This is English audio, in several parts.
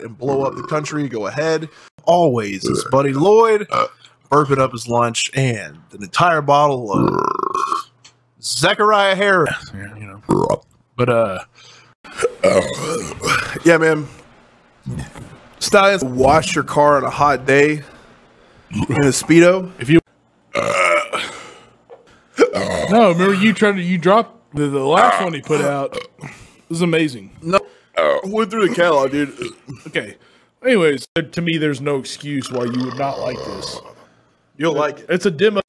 and blow up the country, go ahead. Always, his buddy Lloyd burping up his lunch and an entire bottle of Zechariah Harris. Yeah, you know. But yeah, man. Stallions, wash your car on a hot day in a Speedo. If you no, remember you dropped the last one he put out. It was amazing. No, went through the catalog, dude. Okay. Anyways, to me, there's no excuse why you would not like this. You'll like it. It's a demo.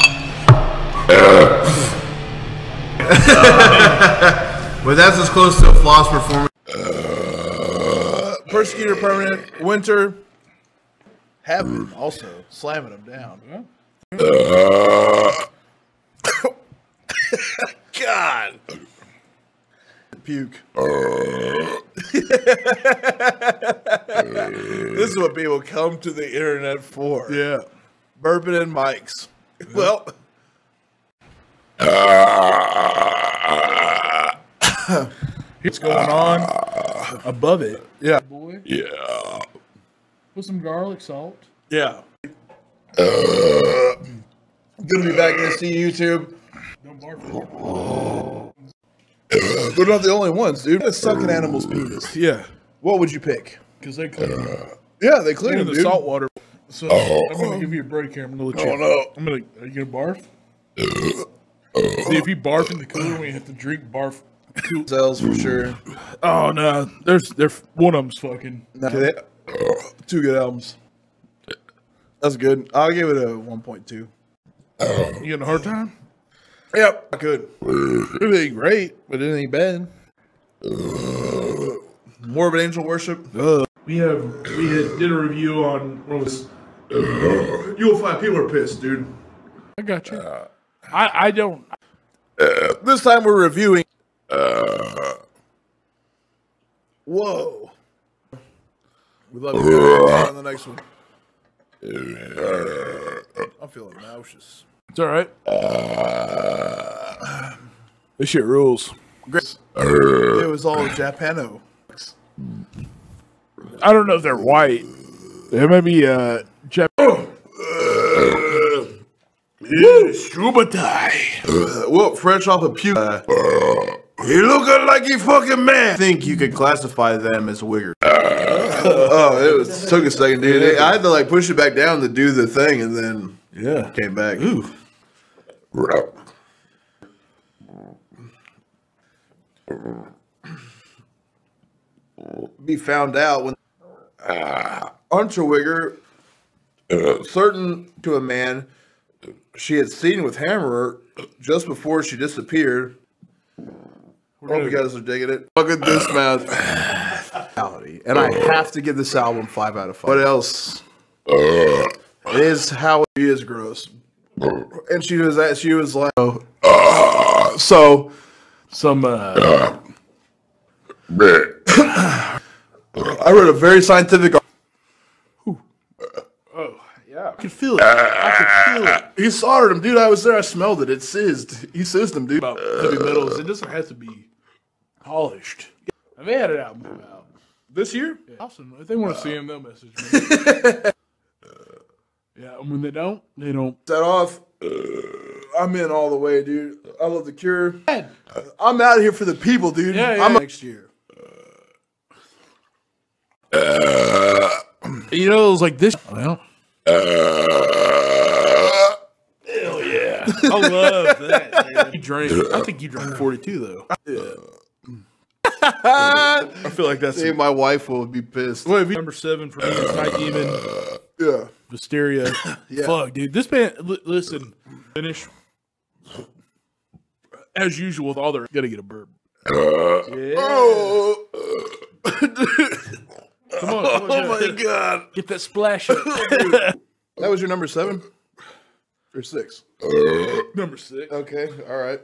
But that's as close to a floss performance. Persecutor permanent. Winter. Heaven also slamming them down. God. Puke. This is what people come to the internet for. Yeah. Burping and mics. Well. What's going on above it? Yeah. Boy. Yeah. Put some garlic salt. Yeah. Good to be back in the YouTube. Don't barf. They're not the only ones, dude. It's sucking animals' penis. Yeah. What would you pick? Because they clean Yeah, they clean them, the dude. salt water. So I'm going to give you a break here. I'm going to let you. Oh, no. Are you going to barf? See, if you barf in the cooler when you have to drink barf. Cells for sure. Oh, no. There's one of them's fucking. No. Two good albums. That's good. I'll give it a 1.2. You getting a hard time? Yep. Good. It ain't great, but it ain't bad. Morbid Angel Worship. We did a review on what was. You'll find people are pissed, dude. I got you. I don't. This time we're reviewing. Whoa. We love you guys. On the next one. I'm feeling nauseous. It's all right. This shit rules. Great. It was all Japano. I don't know if they're white. They might be Shubatai. Well, fresh off of puke. He looking like he fucking man. I think you could classify them as wiggers. It took a second, dude. I had to like push it back down to do the thing, and then came back. Ooh. Be found out when Unterwigger, certain to a man she had seen with Hammerer just before she disappeared. Hope you guys are digging it. Look at this mouth. And I have to give this album 5 out of 5. What else? It is how it is gross. And she was like, so some I read a very scientific. yeah, I can feel it. I can feel it. He soldered him, dude. I was there. I smelled it. It sizzed. He sizzed him, dude. About heavy metals, it doesn't have to be polished. And they had it out this year. Yeah. Awesome. If they want to see him, they'll message me. Yeah, and when they don't, they don't. Set off. I'm in all the way, dude. I love The Cure. I'm out of here for the people, dude. Yeah, yeah. I'm next year. You know, it was like this. Well. Hell yeah. I love that, man. You drank. I think you drank 42, though. Yeah. I feel like that's. See, my wife will be pissed. Well, number 7 for me is Night Demon. Yeah. Hysteria. Yeah. Fuck, dude. This band, listen, finish. As usual with all their. Gotta get a burp. Yeah. Oh. Come on. Oh my God. Get that splash up. That was your number 7? Or 6? Number 6. Okay. All right.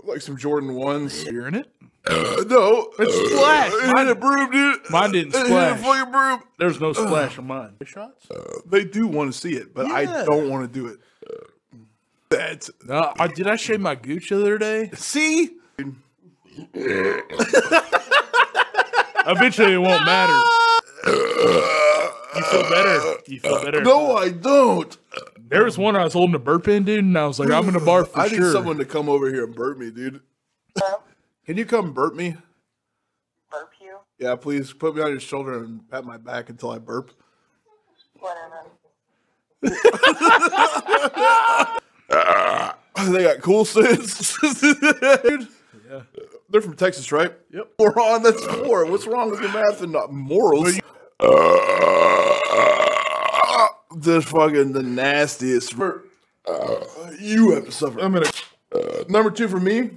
Like some Jordan 1s. You're in it? No. It's splash. Mine a broom, dude. Mine didn't It hit a splash. fucking broom. There's no splash on mine. Shots? They do want to see it, but I don't want to do it. That's No, did I shave my gooch the other day? see. Eventually, it won't matter. You feel better. You feel better. No, I don't. There was one I was holding a burp in, dude, and I was like, I'm gonna barf for sure. I need someone to come over here and burp me, dude. Hello? Can you come burp me? Burp you? Yeah, please put me on your shoulder and pat my back until I burp. Whatever. They got cool suits. Dude. Yeah. They're from Texas, right? Yep. Moron, that's 4. What's wrong with your math and not morals? This fucking the nastiest. You have to suffer. I'm gonna. Number 2 for me.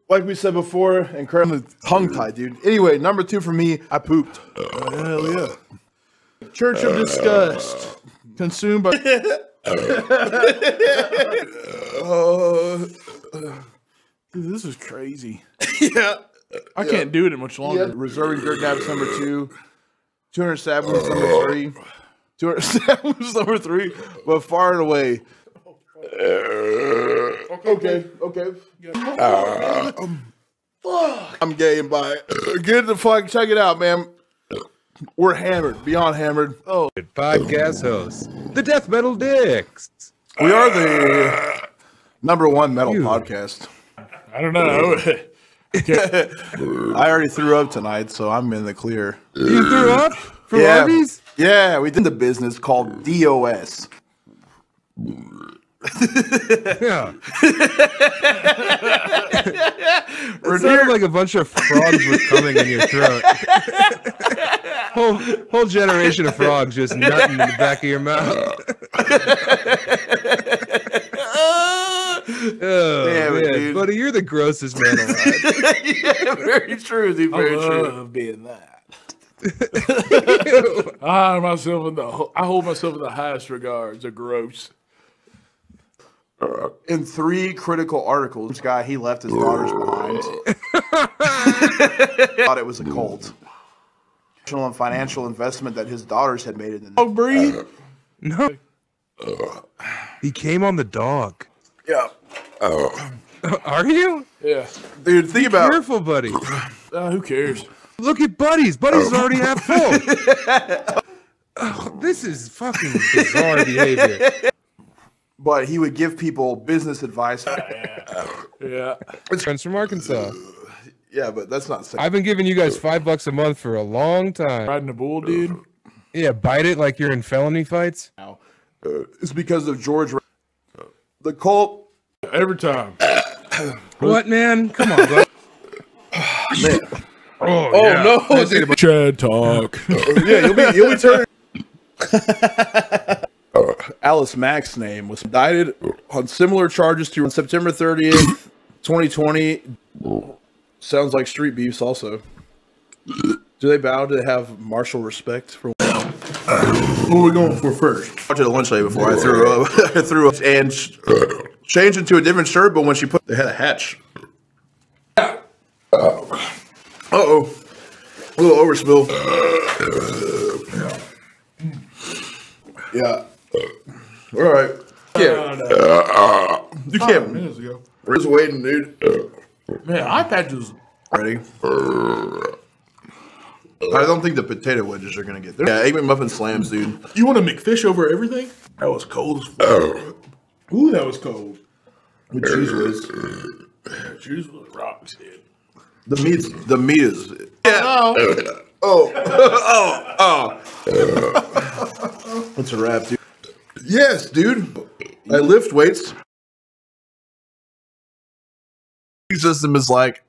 Like we said before, incredibly tongue-tied, dude. Anyway, number 2 for me, I pooped. Hell yeah. Church of Disgust. Consumed by... Dude, this is crazy. Yeah. I can't do it much longer. Yeah. Reserving dirt naps number 2. 200 stab wounds number 3. 200 stab wounds number 3. But far and away. Okay. I'm gay and bi. Get the fuck, check it out, man. We're hammered, beyond hammered. Oh, Podcast hosts, the Death Metal Dicks. we are the #1 metal podcast. I don't know. I already threw up tonight, so I'm in the clear. You threw up from Yeah. Arby's? Yeah, we did the business called DOS. Yeah. It sounded like a bunch of frogs were coming in your throat. whole generation of frogs just nutting in the back of your mouth. Oh, Damn it, man. dude. Buddy, you're the grossest man alive. Yeah, very true, dude. Very true. Love being that. I hold myself in the highest regards. They're gross. In 3 critical articles, this guy, he left his daughters behind. Thought it was a cult. And financial investment that his daughters had made in the Breathe. No. He came on the dog. Yeah. Are you? Yeah. Dude, think about Careful, buddy. Who cares? Look at Buddy's. Buddy's already half full. Oh, this is fucking bizarre behavior. but he would give people business advice. Yeah. Friends from Arkansas. Yeah, but that's not safe. I've been giving you guys $5 a month for a long time. Riding a bull, dude. Yeah, bite it like you're in felony fights. It's because of George. The cult. Every time. What, man? Come on, bud. Man. Oh, Oh no, dude. Chad talk. Yeah, you'll be turning. Alice Mack's name was indicted on similar charges to on September 30th, 2020. Sounds like street beefs also. Do they bow to have martial respect for? What are we going for first? I went to the lunch lady before I threw up. I threw up and changed into a different shirt, but when she put, they had a hatch. Uh-oh. A little overspill. Yeah. All right. Yeah. You can't. Minutes ago. We're just waiting, dude. Man, iPad was Ready? I don't think the potato wedges are going to get there. Yeah, Egg McMuffin slams, dude. You want to McFish over everything? That was cold as fuck. Ooh, that was cold. With cheese whiz. Cheese was rocks, dude. The meat is. Yeah. Oh. That's a wrap, dude. Yes, dude. I lift weights. System is like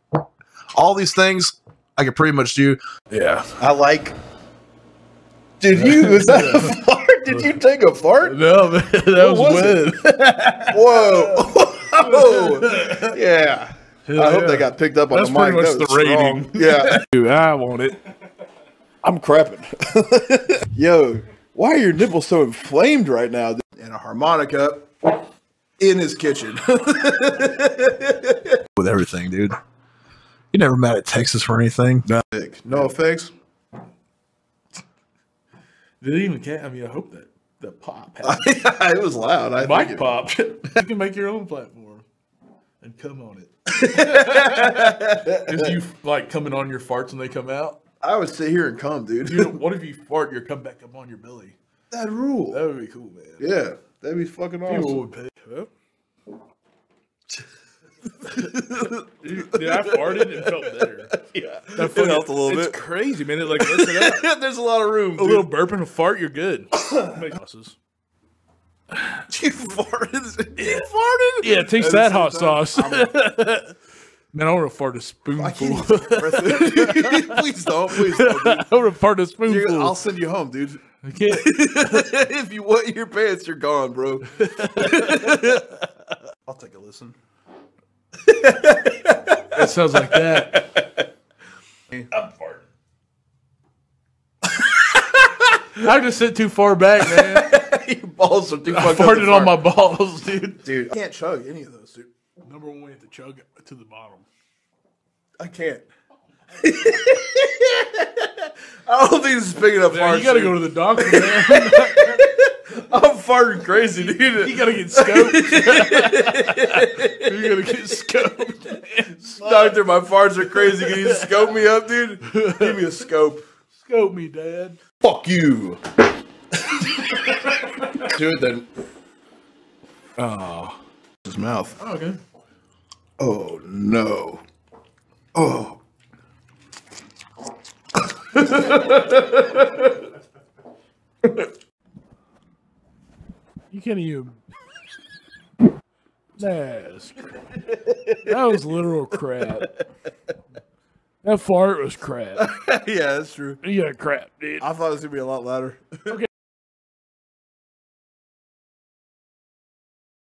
all these things I could pretty much do. Yeah. I like. Did you? Was that a fart? Did you take a fart? No, man, that was Win. Whoa. Yeah. I hope they got picked up on That's the mic. pretty much That was the rating. strong. Yeah. Dude, I want it. I'm crapping. Yo, why are your nipples so inflamed right now? And a harmonica in his kitchen. With everything, dude. You never mad at Texas for anything? No effects. Did it even count? I mean, I hope that the pop happened. It was loud. Mic pop. You can make your own platform and come on it. Is you like coming on your farts when they come out? I would sit here and come, dude. Dude, what if you fart, you come back up on your belly? That'd rule. That would be cool, man. Yeah, that'd be fucking People awesome. would pay. Dude, I farted and it felt better. Yeah, That it helped a little it's bit. crazy, man. It like lifts it up. There's a lot of room. A little burp and a fart, you're good. Make sauces. You farted? You farted? Yeah, it takes At that the hot same time, sauce. Man, I want to fart a I spoonful. can't even get breath in. Please don't. Please don't. Dude. I want to fart a spoonful. I'll send you home, dude. I can't. If you wet your pants, you're gone, bro. I'll take a listen. It sounds like that. I'm farting. I just sit too far back, man. Your balls are too I fucked up. farted on my balls, dude. Dude, I can't chug any of those, dude. Number one, we have to chug to the bottom. I can't. I don't think this is big enough. Yeah, you got to go to the doctor, man. I'm farting crazy, dude. You got to get scoped. You got to get scoped. Doctor, my farts are crazy. Can you scope me up, dude? Give me a scope. Scope me, Dad. Fuck you. Do it then. Oh. His mouth. Oh, okay. Oh no. Oh. You can't even. That was literal crap. That fart was crap. Yeah, that's true. You got crap, dude. I thought it was gonna be a lot louder. Okay.